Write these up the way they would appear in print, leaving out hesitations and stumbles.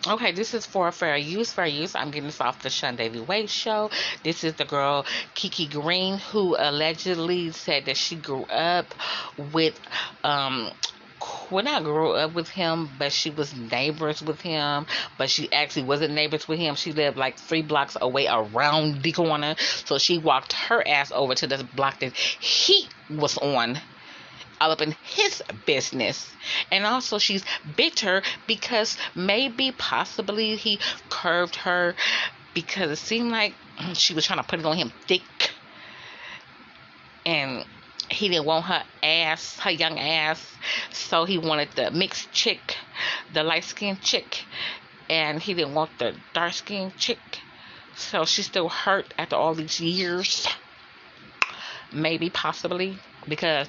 Okay, this is for fair use. Fair use. I'm getting this off the SeanDavieWay show. This is the girl Kiki Green who allegedly said that she grew up with well, not grew up with him, but she was neighbors with him. But she actually wasn't neighbors with him. She lived like 3 blocks away around the corner. So she walked her ass over to the block that he was on, all up in his business. And also she's bitter because maybe possibly he curved her because it seemed like she was trying to put it on him thick, and he didn't want her ass, her young ass, so he wanted the mixed chick, the light skinned chick, and he didn't want the dark skinned chick. So she's still hurt after all these years, maybe possibly, because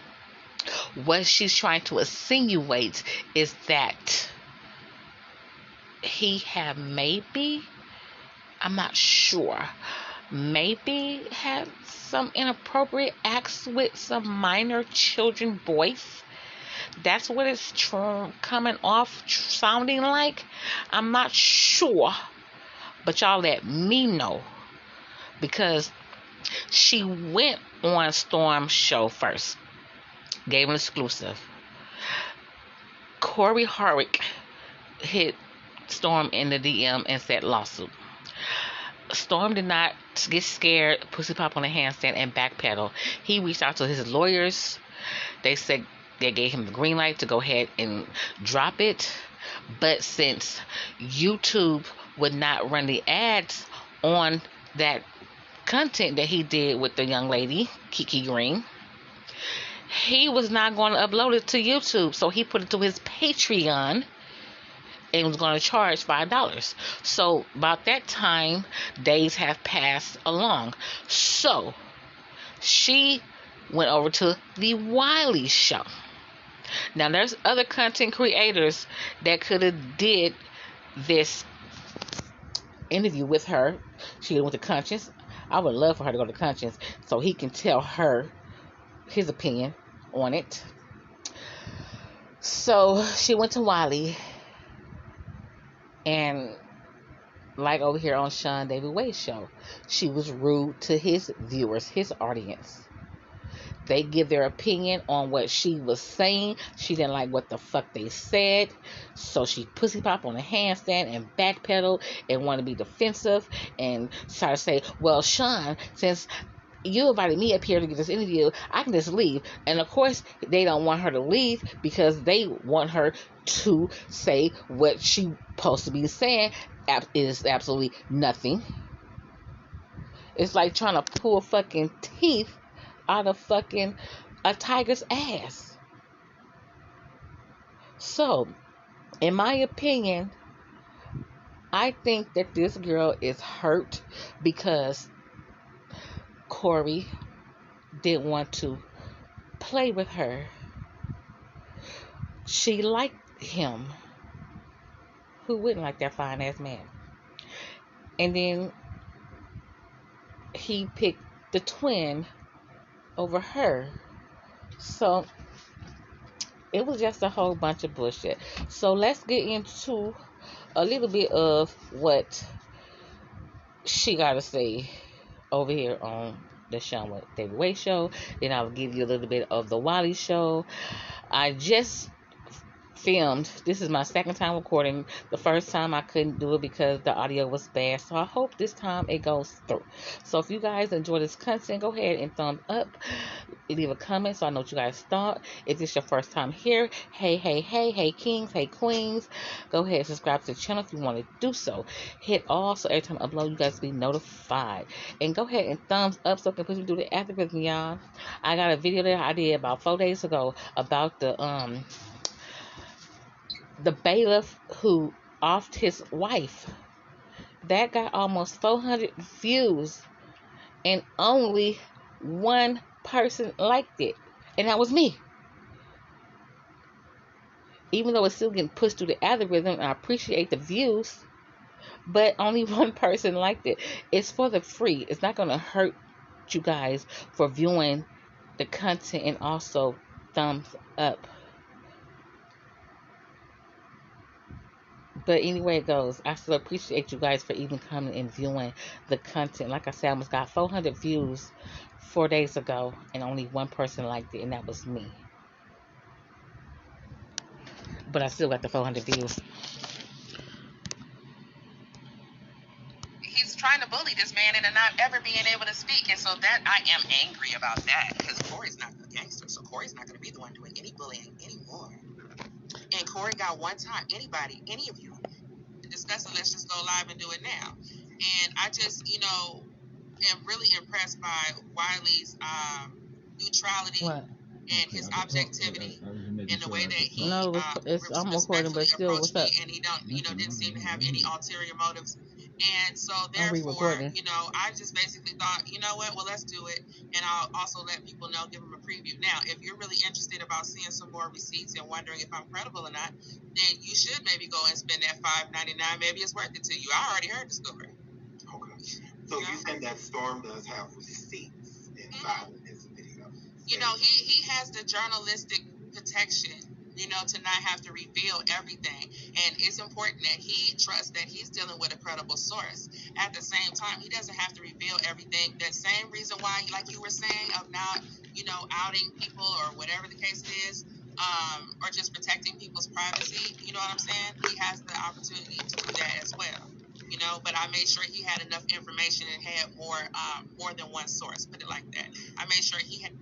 what she's trying to insinuate is that he had maybe, I'm not sure, maybe had some inappropriate acts with some minor children boys. That's what it's coming off sounding like. I'm not sure, but y'all let me know, because she went on Storm's show first, gave an exclusive. Cory Hardict hit Storm in the DM and said lawsuit. Storm did not get scared, pussy pop on the handstand, and backpedal. He reached out to his lawyers. They said they gave him the green light to go ahead and drop it. But since YouTube would not run the ads on that content that he did with the young lady, Kiki Green, he was not going to upload it to YouTube. So he put it to his Patreon and was going to charge $5. So about that time, days have passed along. So she went over to the Wiley Show. Now there's other content creators that could have did this interview with her. She went to Conscience. I would love for her to go to Conscience so he can tell her his opinion on it. So she went to Wiley, and like over here on SeanDavieWay show, she was rude to his viewers, his audience. They give their opinion on what she was saying. She didn't like what the fuck they said, so she pussy pop on a handstand and backpedal and want to be defensive and try to say, well, Sean, since you invited me up here to get this interview, I can just leave. And of course, they don't want her to leave because they want her to say what she's supposed to be saying is absolutely nothing. It's like trying to pull fucking teeth out of fucking a tiger's ass. So, in my opinion, I think that this girl is hurt because Cory didn't want to play with her. She liked him. Who wouldn't like that fine ass man? And then he picked the twin over her. So it was just a whole bunch of bullshit. So let's get into a little bit of what she got to say over here on the SeanDavieWay show. Then I'll give you a little bit of the Wiley show. I just filmed. This is my second time recording. The first time I couldn't do it because the audio was bad. So I hope this time it goes through. So if you guys enjoy this content, go ahead and thumbs up. Leave a comment so I know what you guys thought. If this is your first time here, hey kings, hey queens, go ahead and subscribe to the channel if you want to do so. Hit all so every time I upload you guys be notified. And go ahead and thumbs up so I can push me through the algorithm, y'all. I got a video that I did about 4 days ago about the bailiff who offed his wife. That got almost 400 views, and only one person liked it, and that was me. Even though it's still getting pushed through the algorithm, I appreciate the views, but only one person liked it. It's for the free. It's not going to hurt you guys for viewing the content and also thumbs up. But anyway it goes, I still appreciate you guys for even coming and viewing the content. Like I said, I almost got 400 views 4 days ago, and only one person liked it, and that was me. But I still got the 400 views. He's trying to bully this man into not ever being able to speak, and so that I am angry about that, because Cory's not the gangster, so Cory's not going to be the one doing any bullying anymore. And Cory got one time, anybody, any of you, discuss it. Let's just go live and do it now. And I just, am really impressed by Wiley's neutrality. What? And his objectivity in the way that he No, I'm recording, but still, what's up? And he didn't seem to have any ulterior motives. And so I'll be therefore, recording. I just basically thought, you know what, well, let's do it. And I'll also let people know, give them a preview. Now, if you're really interested about seeing some more receipts and wondering if I'm credible or not, then you should maybe go and spend that $5.99. Maybe it's worth it to you. I already heard the story. Okay. So you said that Storm does have receipts inside of this video. He has the journalistic protection, to not have to reveal everything. And it's important that he trusts that he's dealing with a credible source. At the same time, he doesn't have to reveal everything. The same reason why, like you were saying, of not, outing people or whatever the case is, or just protecting people's privacy, you know what I'm saying? He has the opportunity to do that as well. But I made sure he had enough information and had more than one source, put it like that. I made sure he had.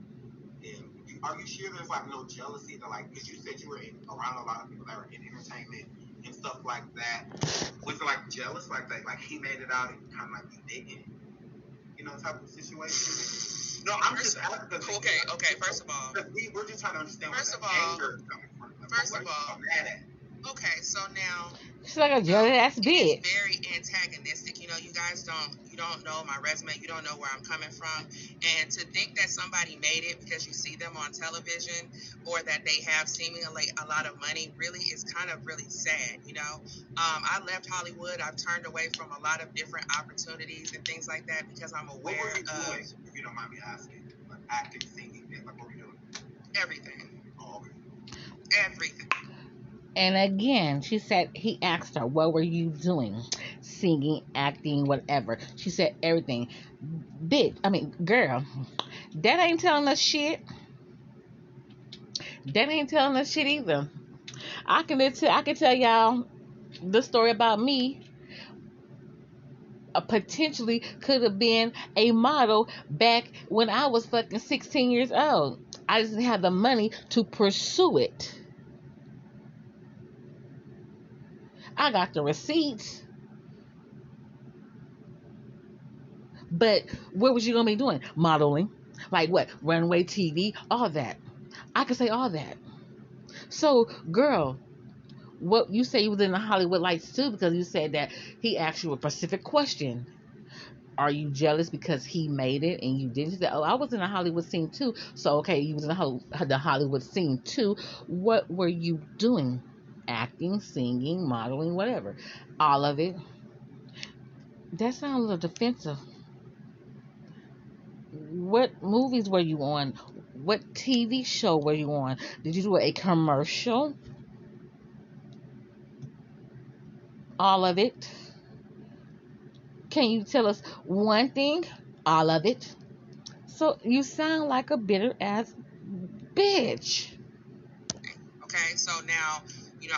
Are you sure there's no jealousy because you said you were around a lot of people that are in entertainment and stuff like that? Was it jealous that he made it out and kind of you didn't? Type of situation? No, I'm just asking. Okay. First of all, we're just trying to understand where the anger is coming from. First of all, mad at. Okay, so now she's like a jealous ass bitch. It's very antagonistic. You guys don't know my resume. You don't know where I'm coming from. And to think that somebody made it because you see them on television or that they have seemingly a lot of money really is kind of really sad. I left Hollywood. I've turned away from a lot of different opportunities and things like that because I'm aware what were you of. Doing, if you don't mind me asking, acting, singing, what were you doing? Everything. Oh, everything. And again, she said, he asked her, what were you doing? Singing, acting, whatever. She said everything. Girl, that ain't telling us shit. That ain't telling us shit either. I can tell y'all the story about me. Potentially could have been a model back when I was fucking 16 years old. I just didn't have the money to pursue it. I got the receipts. But what was you going to be doing? Modeling. Like what? Runway TV? All that. I could say all that. So, girl, what you say you was in the Hollywood lights too because you said that he asked you a specific question. Are you jealous because he made it and you didn't? You said, oh, I was in the Hollywood scene too. So, okay, you was in the Hollywood scene too. What were you doing? Acting, singing, modeling, whatever. All of it. That sounds a little defensive. What movies were you on? What TV show were you on? Did you do a commercial? All of it. Can you tell us one thing? All of it. So you sound like a bitter ass bitch. Okay, so now,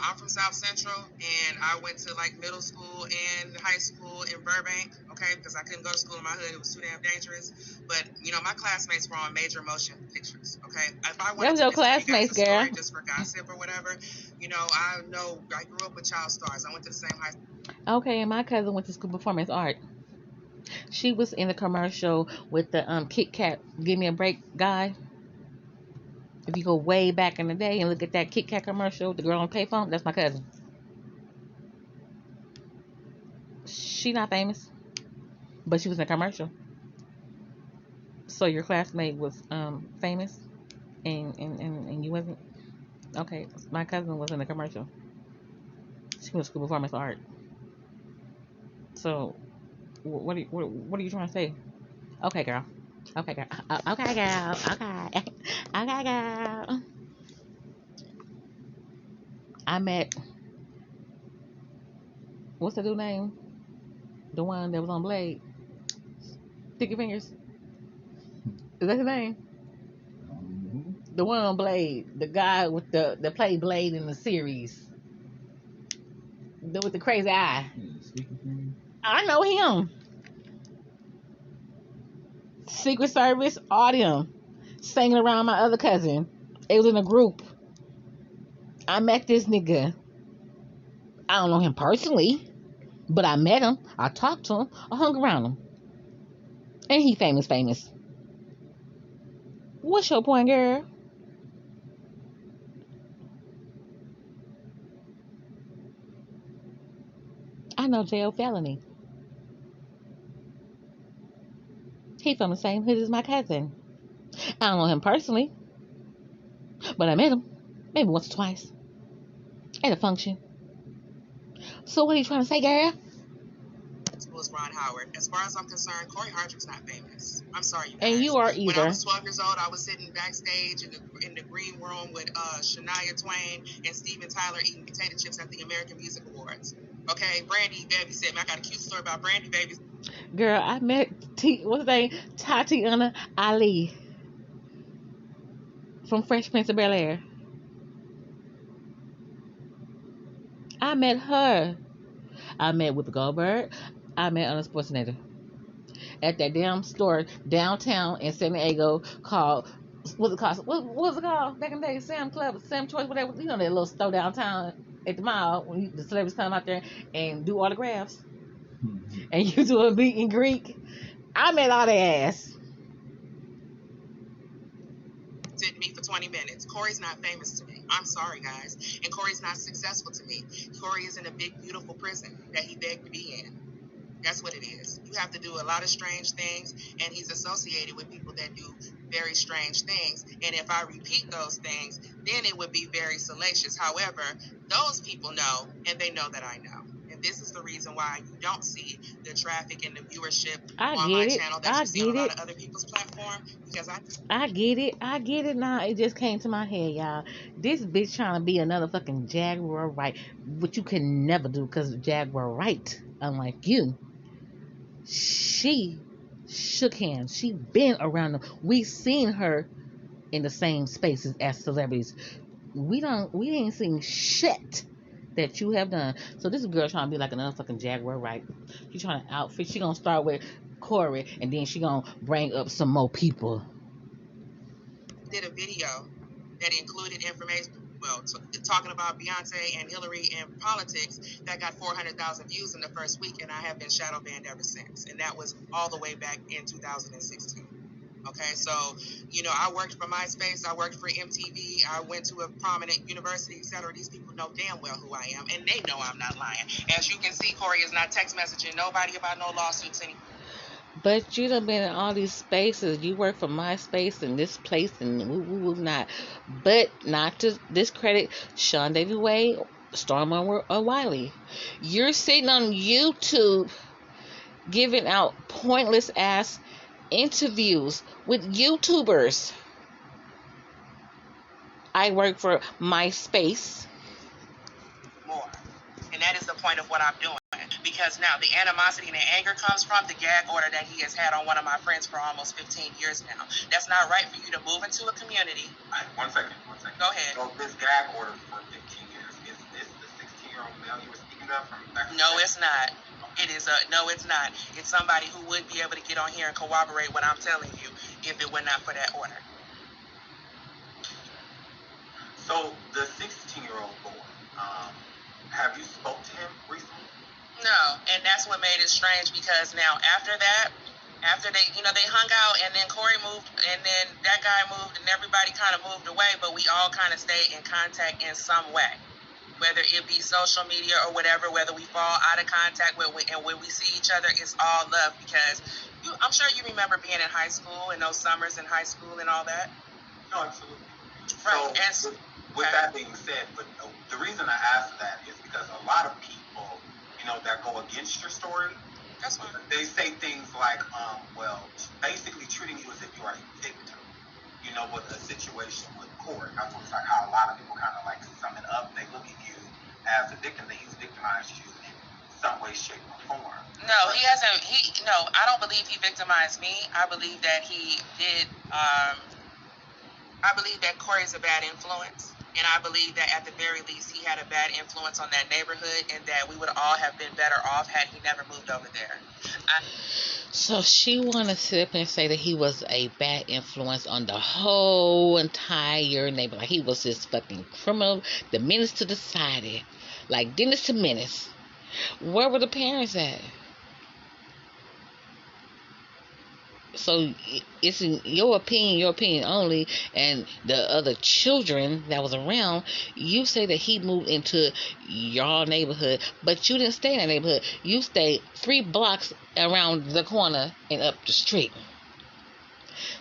I'm from South Central, and I went to middle school and high school in Burbank, okay, because I couldn't go to school in my hood. It was too damn dangerous. But, my classmates were on major motion pictures, okay? If I wanted to classmates, girl. Story just for gossip or whatever, I grew up with child stars. I went to the same high school. Okay, and my cousin went to school performance art. She was in the commercial with the Kit Kat Give Me a Break guy. If you go way back in the day and look at that Kit Kat commercial, the girl on payphone, that's my cousin. She not famous, but she was in a commercial. So your classmate was famous, and you wasn't. Okay, my cousin was in a commercial. She went to school performance art. So, what are you trying to say? Okay, girl. Okay, girl. Okay, girl. Okay. Okay, girl. I met What's the dude name? The one that was on Blade. Sticky Fingers. Is that his name? The one on Blade. The guy with the that played Blade in the series. With the crazy eye. I know him. Secret Service, all them. Singing around my other cousin. It was in a group. I met this nigga. I don't know him personally, but I met him. I talked to him. I hung around him. And he famous. What's your point, girl? I know jail felony. He from the same hood as my cousin. I don't know him personally, but I met him maybe once or twice at a function. So what are you trying to say, girl? Was Ron Howard. As far as I'm concerned, Cory Hardict's not famous. I'm sorry, you guys. And you are When I either. was 12 years old, I was sitting backstage in the green room with Shania Twain and Steven Tyler eating potato chips at the American Music Awards. Okay, Brandy Baby said, I got a cute story about Brandy Baby. Girl, I met what's her name? Tatiana Ali from Fresh Prince of Bel-Air. I met her. I met Whoopi Goldberg. I met Arnold Schwarzenegger at that damn store downtown in San Diego called what was it called back in the day? Sam Club, Sam Choice, whatever. You know that little store downtown at the mall when the celebrities come out there and do autographs, and you do a meet and greet. I met all their ass. To me for 20 minutes. Cory's not famous to me. I'm sorry, guys. And Cory's not successful to me. Cory is in a big, beautiful prison that he begged to be in. That's what it is. You have to do a lot of strange things, and he's associated with people that do very strange things. And if I repeat those things, then it would be very salacious. However, those people know, and they know that I know. And this is the reason why you don't see the traffic and the viewership on my channel that you see on a lot of other people's platform. Because I get it now. It just came to my head, y'all. This bitch trying to be another fucking Jaguar right, which you can never do because Jaguar right, unlike you. She shook hands. She been around them. We seen her in the same spaces as celebrities. We ain't seen shit that you have done. So this girl trying to be like another fucking Jaguar right. She trying to outfit. She gonna start with Cory and then she gonna bring up some more people. Did a video that included information, talking about Beyonce and Hillary and politics that got 400,000 views in the first week, and I have been shadow banned ever since. And that was all the way back in 2016. Okay, so, I worked for MySpace, I worked for MTV, I went to a prominent university, etc. These people know damn well who I am, and they know I'm not lying. As you can see, Cory is not text messaging nobody about no lawsuits anymore. But you done been in all these spaces. You work for MySpace and this place and woo not. But not to discredit SeanDavieWay, stormMonroe, or Wiley. You're sitting on YouTube giving out pointless ass interviews with YouTubers. I work for MySpace. More. And that is the point of what I'm doing. Because now the animosity and the anger comes from the gag order that he has had on one of my friends for almost 15 years now. That's not right for you to move into a community. One second. Go ahead. So this gag order for 15 years, is this the 16-year-old male you were speaking of from back in No, it's not. No, it's not. It's somebody who would be able to get on here and corroborate what I'm telling you if it were not for that order. So the 16-year-old boy, have you spoke to him recently? No, and that's what made it strange because now after they, they hung out and then Cory moved and then that guy moved and everybody kind of moved away, but we all kind of stayed in contact in some way, whether it be social media or whatever, whether we fall out of contact and when we see each other, it's all love because I'm sure you remember being in high school and those summers in high school and all that. No, absolutely. Right. So with that being said, but the reason I asked that is because a lot of people, that go against your story, that's fine. They say things like, basically treating you as if you are a victim, with a situation with Cory. That's like how a lot of people kind of like sum it up. They look at you as a victim, that he's victimized you in some way, shape, or form. No, he hasn't. No, I don't believe he victimized me. I believe that he did. I believe that Cory's a bad influence, and I believe that at the very least he had a bad influence on that neighborhood, and that we would all have been better off had he never moved over there. So she want to sit up and say that he was a bad influence on the whole entire neighborhood. Like he was this fucking criminal, the menace to the society, like Dennis the Menace. Where were the parents at? So it's in your opinion only, and the other children that was around, you say that he moved into your neighborhood, but you didn't stay in that neighborhood. You stayed 3 blocks around the corner and up the street.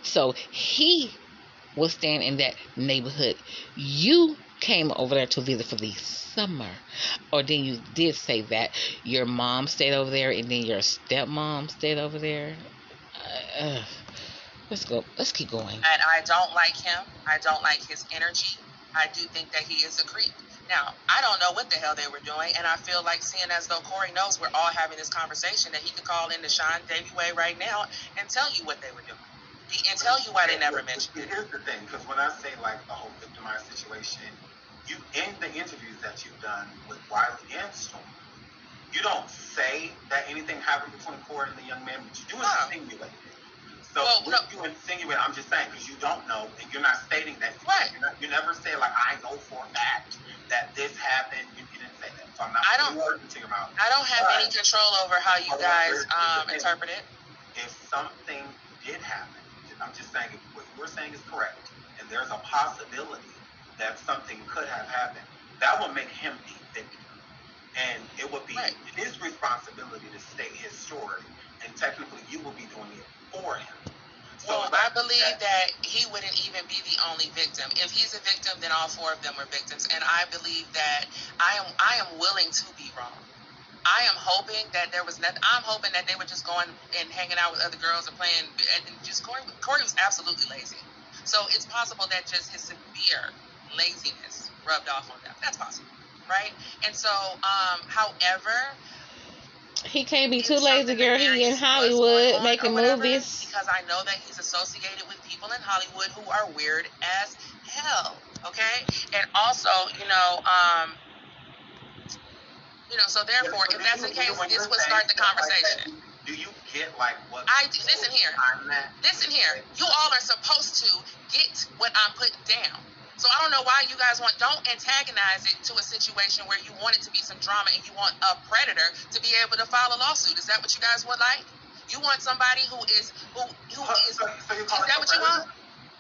So he was staying in that neighborhood. You came over there to visit for the summer. Or then you did say that your mom stayed over there and then your stepmom stayed over there. Let's go. Let's keep going. And I don't like him. I don't like his energy. I do think that he is a creep. Now, I don't know what the hell they were doing, and I feel like, seeing as though Cory knows we're all having this conversation, that he could call in to SeanDavieWay right now and tell you what they were doing. And tell you why they never mentioned it. Here's the thing, because when I say like the whole victimized situation, you, in the interviews that you've done with Wiley and Storm, you don't say that anything happened between Cory and the young man, but you do insinuate it. So you insinuate, I'm just saying, because you don't know, and you're not stating that. Right. You never say, like, I know for a fact that this happened. You didn't say that. So I'm not putting words into your mouth. I don't have any control over how you guys interpret it. If something did happen, I'm just saying, if what you're saying is correct, and there's a possibility that something could have happened, that would make him the victim. And it would be his responsibility to state his story, and technically you will be doing it for him. So well, I believe that he wouldn't even be the only victim. If he's a victim, then all 4 of them were victims. And I believe that I am willing to be wrong. I am hoping that there was nothing. I'm hoping that they were just going and hanging out with other girls and playing. And just Cory was absolutely lazy. So it's possible that just his severe laziness rubbed off on them. That's possible, right? And so, however, he can't be too lazy, girl. He in Hollywood making movies. Because I know that he's associated with people in Hollywood who are weird as hell. Okay, and also, so therefore, if that's the case, this would start the conversation. Do you get like what? Listen here. You all are supposed to get what I'm putting down. So I don't know why you guys don't antagonize it to a situation where you want it to be some drama and you want a predator to be able to file a lawsuit. Is that what you guys would like? You want somebody who is. So is that what you want?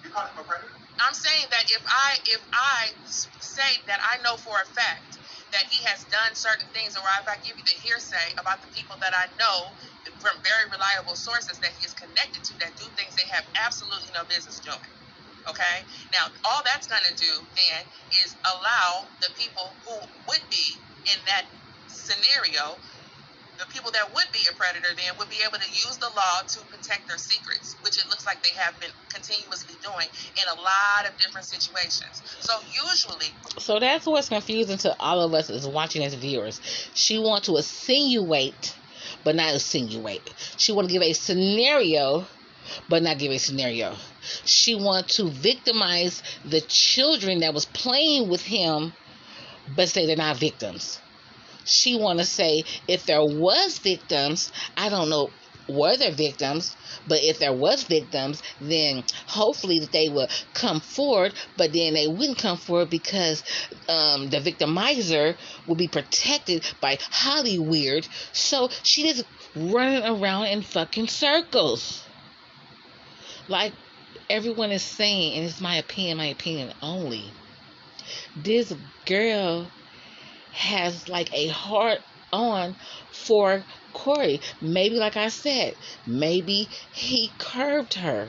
You call him a predator? I'm saying that if I say that I know for a fact that he has done certain things, or if I give you the hearsay about the people that I know from very reliable sources that he is connected to that do things they have absolutely no business doing. Okay? Now, all that's going to do then is allow the people who would be in that scenario, the people that would be a predator then, would be able to use the law to protect their secrets, which it looks like they have been continuously doing in a lot of different situations. So usually... So that's what's confusing to all of us as watching as viewers. She wants to insinuate, but not insinuate. She want to give a scenario, but not give a scenario. She wants to victimize the children that was playing with him, but say they're not victims. She want to say if there was victims, I don't know were there victims, but if there was victims, then hopefully that they would come forward, but then they wouldn't come forward because the victimizer will be protected by Hollywood. So she is running around in fucking circles. Like everyone is saying, and it's my opinion only, this girl has like a heart on for Cory. Maybe, like I said, maybe he curved her.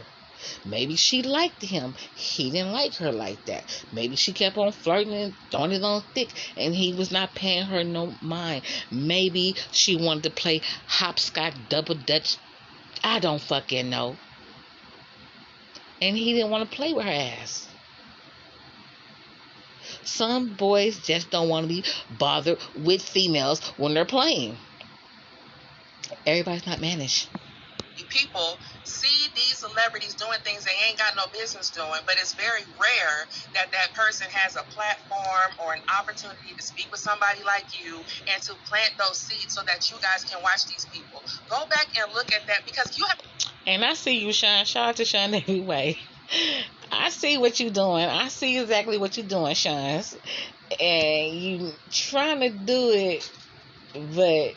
Maybe she liked him. He didn't like her like that. Maybe she kept on flirting and throwing it on thick, and he was not paying her no mind. Maybe she wanted to play hopscotch, double dutch. I don't fucking know. And he didn't want to play with her ass. Some boys just don't want to be bothered with females when they're playing. Everybody's not managed. People see these celebrities doing things they ain't got no business doing, but it's very rare that that person has a platform or an opportunity to speak with somebody like you and to plant those seeds so that you guys can watch these people. Go back and look at that, because you have. And I see you, Sean. Shout out to SeanDavieWay. I see what you're doing. I see exactly what you're doing, Sean. And you trying to do it, but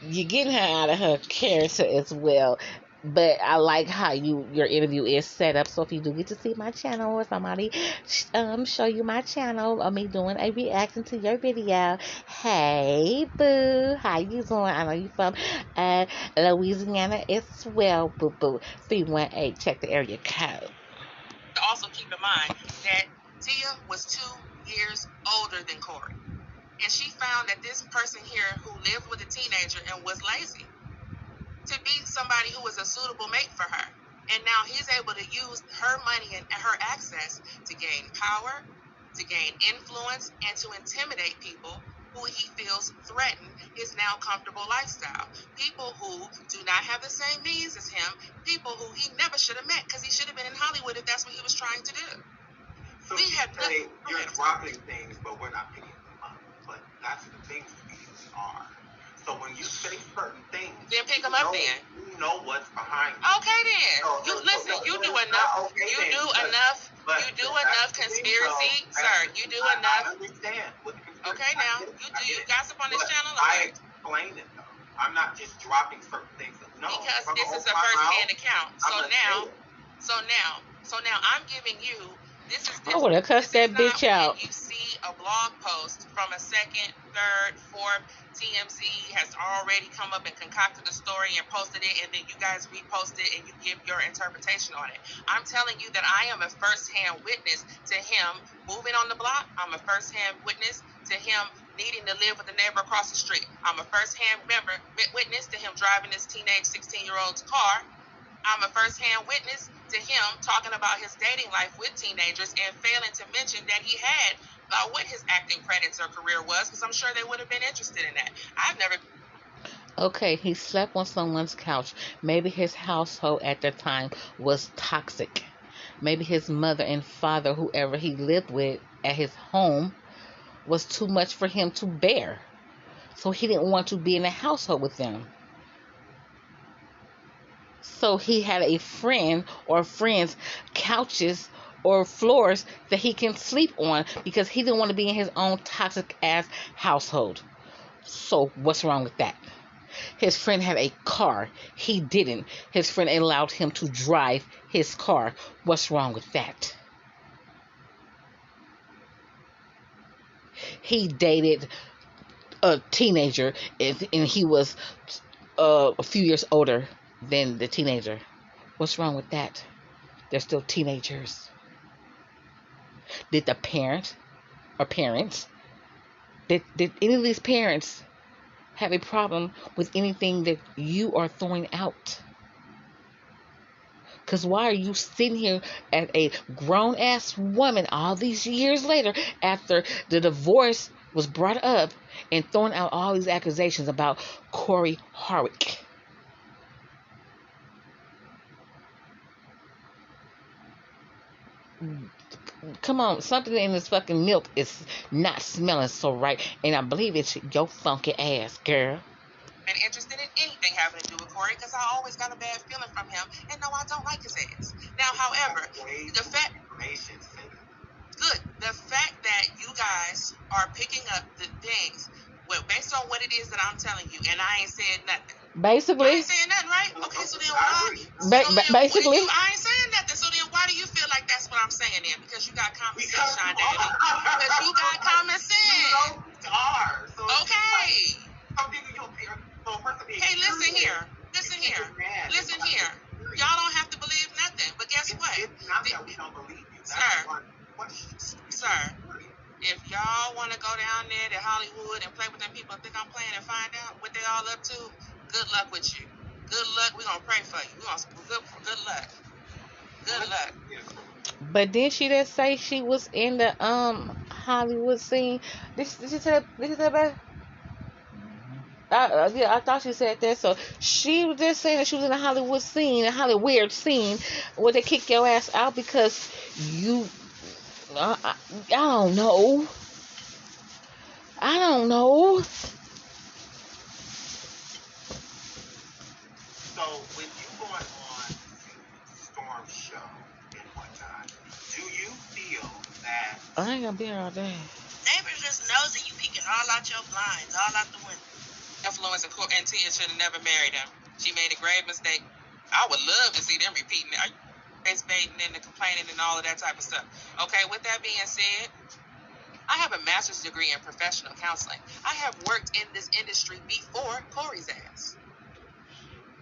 you're getting her out of her character as well. But I like how your interview is set up. So if you do get to see my channel or somebody show you my channel of me doing a reaction to your video, hey boo, how you doing? I know you from Louisiana as well, boo boo. 318, check the area code. Also keep in mind that Tia was 2 years older than Cory. And she found that this person here who lived with a teenager and was lazy to be somebody who was a suitable mate for her. And now he's able to use her money and her access to gain power, to gain influence, and to intimidate people who he feels threaten his now comfortable lifestyle. People who do not have the same means as him, people who he never should have met, because he should have been in Hollywood if that's what he was trying to do. So we had you're dropping things, but we're not picking them up. But that's the things we are. So when you say certain things, then pick them up. Then you know what's behind it. Okay, then you listen. You do enough. You do enough. You do enough conspiracy, sir. You do enough. I understand. Okay, now you gossip on this channel. I explain it though. I'm not just dropping certain things. No, because this is a first-hand account. So now I'm giving you. This is. I would have cussed that bitch out. You see a blog post from a second, third, fourth. TMZ has already come up and concocted the story and posted it, and then you guys repost it and you give your interpretation on it. I'm telling you that I am a first-hand witness to him moving on the block. I'm a first-hand witness to him needing to live with the neighbor across the street. I'm a first-hand witness to him driving this teenage 16-year-old's car. I'm a first-hand witness to him talking about his dating life with teenagers and failing to mention that he had what his acting credits or career was, because I'm sure they would have been interested in that. I've never. Okay, he slept on someone's couch. Maybe his household at the time was toxic. Maybe his mother and father, whoever he lived with at his home, was too much for him to bear. So he didn't want to be in a household with them. So he had a friend or friends' couches or floors that he can sleep on because he didn't want to be in his own toxic ass household. So what's wrong with that? His friend had a car. He didn't. His friend allowed him to drive his car. What's wrong with that? He dated a teenager and he was a few years older than the teenager. What's wrong with that? They're still teenagers. Did the parent or parents, did any of these parents have a problem with anything that you are throwing out? Because why are you sitting here as a grown-ass woman all these years later after the divorce was brought up and throwing out all these accusations about Cory Hardict? Come on, something in this fucking milk is not smelling so right, and I believe it's your funky ass, girl. Been interested in anything having to do with Cory because I always got a bad feeling from him, and no, I don't like his ass. Now, however, the fact that you guys are picking up the things, well, based on what it is that I'm telling you, and I ain't said nothing. Basically. I ain't saying nothing, right? Okay, so then why? Basically. I ain't saying nothing. So then why do you feel like that's what I'm saying then? Because you got common sense, SeanDavie. Because you got common sense. Okay. Hey, listen here. Y'all don't have to believe nothing. But guess what? It's not that we don't believe you. Sir, if y'all want to go down there to Hollywood and play with them people and think I'm playing and find out what they all up to, good luck with you. Good luck. We're going to pray for you. Good luck. Good luck. But didn't she just say she was in the Hollywood scene? This is her baby? Yeah, I thought she said that. So she was just saying that she was in a Hollywood scene, a Hollywood scene, where they kick your ass out because you. I don't know. I don't know. So when you going on Storm's show and whatnot, do you feel that I ain't gonna be here all day. Neighbor just knows that you peeking all out your blinds, all out the window. Influence and Tia should have never married him. She made a grave mistake. I would love to see them repeating it. It's baiting and the complaining and all of that type of stuff. Okay, with that being said, I have a master's degree in professional counseling. I have worked in this industry before Cory's ass.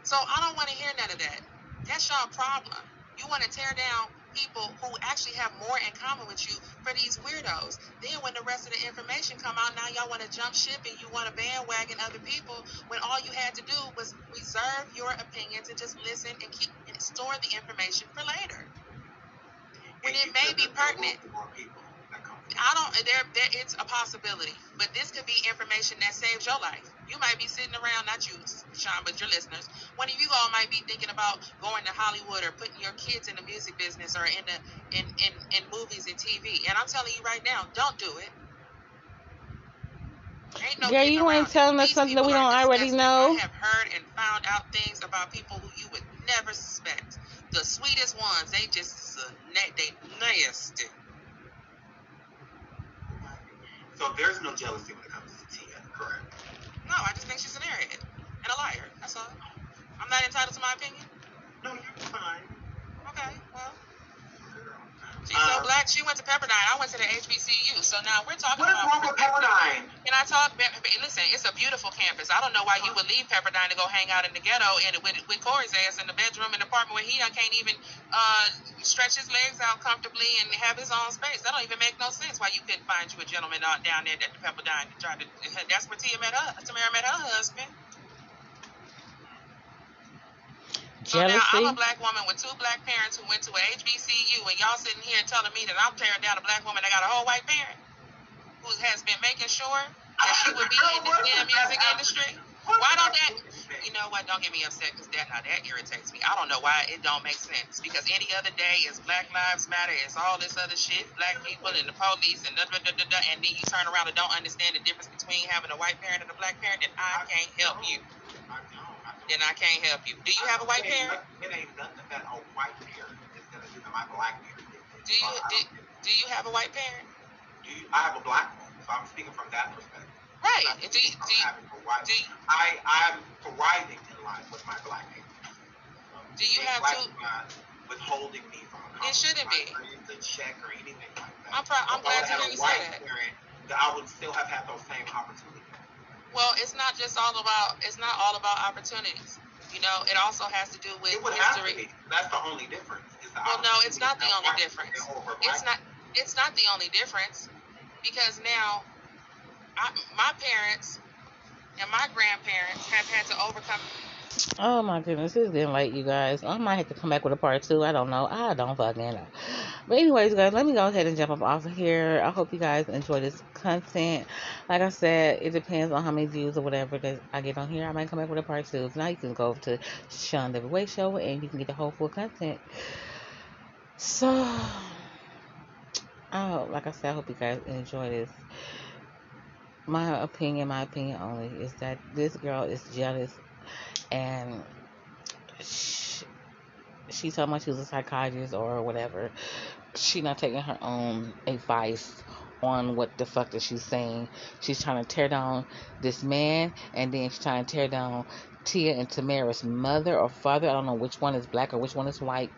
So I don't want to hear none of that. That's your problem. You want to tear down people who actually have more in common with you for these weirdos. Then when the rest of the information come out, now y'all want to jump ship and you want to bandwagon other people when all you had to do was reserve your opinions and just listen and keep and store the information for later. When it may be pertinent. I don't. It's a possibility, but this could be information that saves your life. You might be sitting around, not you, Sean, but your listeners. One of you all might be thinking about going to Hollywood or putting your kids in the music business or in movies and TV. And I'm telling you right now, don't do it. Ain't no Girl, you ain't telling us something that we don't already know. I have heard and found out things about people who you would never suspect. The sweetest ones, they just they nasty. So there's no jealousy when it comes to Tia, correct? No, I just think she's an airhead and a liar. That's all. I'm not entitled to my opinion. No, you're fine. Okay, well. She's so black. She went to Pepperdine. I went to the HBCU. So now we're talking about. What is wrong with Pepperdine? Can I talk? Listen, it's a beautiful campus. I don't know why you would leave Pepperdine to go hang out in the ghetto and with Cory's ass in the bedroom in the apartment where he can't even stretch his legs out comfortably and have his own space. That don't even make no sense why you couldn't find you a gentleman down there at the Pepperdine. That's where Tamara met her husband. So now I'm a black woman with two black parents who went to a HBCU, and y'all sitting here telling me that I'm tearing down a black woman that got a whole white parent who has been making sure that she would be in the damn music industry. Why don't that? You know what? Don't get me upset because that irritates me. I don't know why it don't make sense. Because any other day is Black Lives Matter, it's all this other shit, black people and the police and and then you turn around and don't understand the difference between having a white parent and a black parent, then I can't help you. Then I can't help you. Do you have a white parent? It ain't nothing that a white parent is gonna do to my black parent. Do you have a white parent? I have a black one, so I'm speaking from that perspective. Right. I'm thriving in life with my black parent. Do you have to withholding me from a it shouldn't be a check or anything like that? I'm glad to hear you say that. I would still have had those same opportunities. Well, it's not all about opportunities. You know, it also has to do with history. That's the only difference. Well, no, it's not the only difference. It's not the only difference because now my parents and my grandparents have had to overcome. Oh my goodness, it's getting late, you guys. I might have to come back with a part 2. I don't know. I don't fucking know. But anyways, guys, let me go ahead and jump up off of here. I hope you guys enjoy this content. Like I said, it depends on how many views or whatever that I get on here. I might come back with a part 2. If not, you can go over to SeanDavieWay show and you can get the whole full content. So, like I said, I hope you guys enjoy this. My opinion only, is that this girl is jealous. And she told me she was a psychologist or whatever. She's not taking her own advice on what the fuck that she's saying. She's trying to tear down this man, and then she's trying to tear down Tia and Tamara's mother or father. I don't know which one is black or which one is white.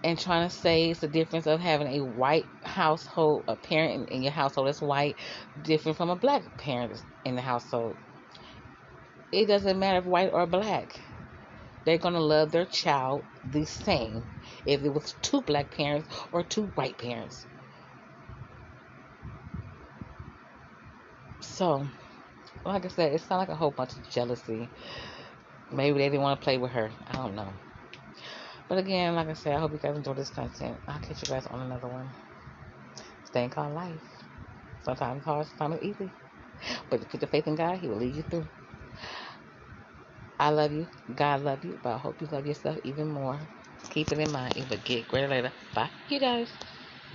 And trying to say it's the difference of having a white household, a parent in your household that's white, different from a black parent in the household. It doesn't matter if white or black. They're going to love their child the same if it was 2 black parents or 2 white parents. So, like I said, it sounds like a whole bunch of jealousy. Maybe they didn't want to play with her. I don't know. But again, like I said, I hope you guys enjoy this content. I'll catch you guys on another one. This thing called life. Sometimes it's hard, sometimes it's easy. But if you put your faith in God, He will lead you through. I love you. God love you. But I hope you love yourself even more. Keep it in mind. It will get greater later. Bye, you guys.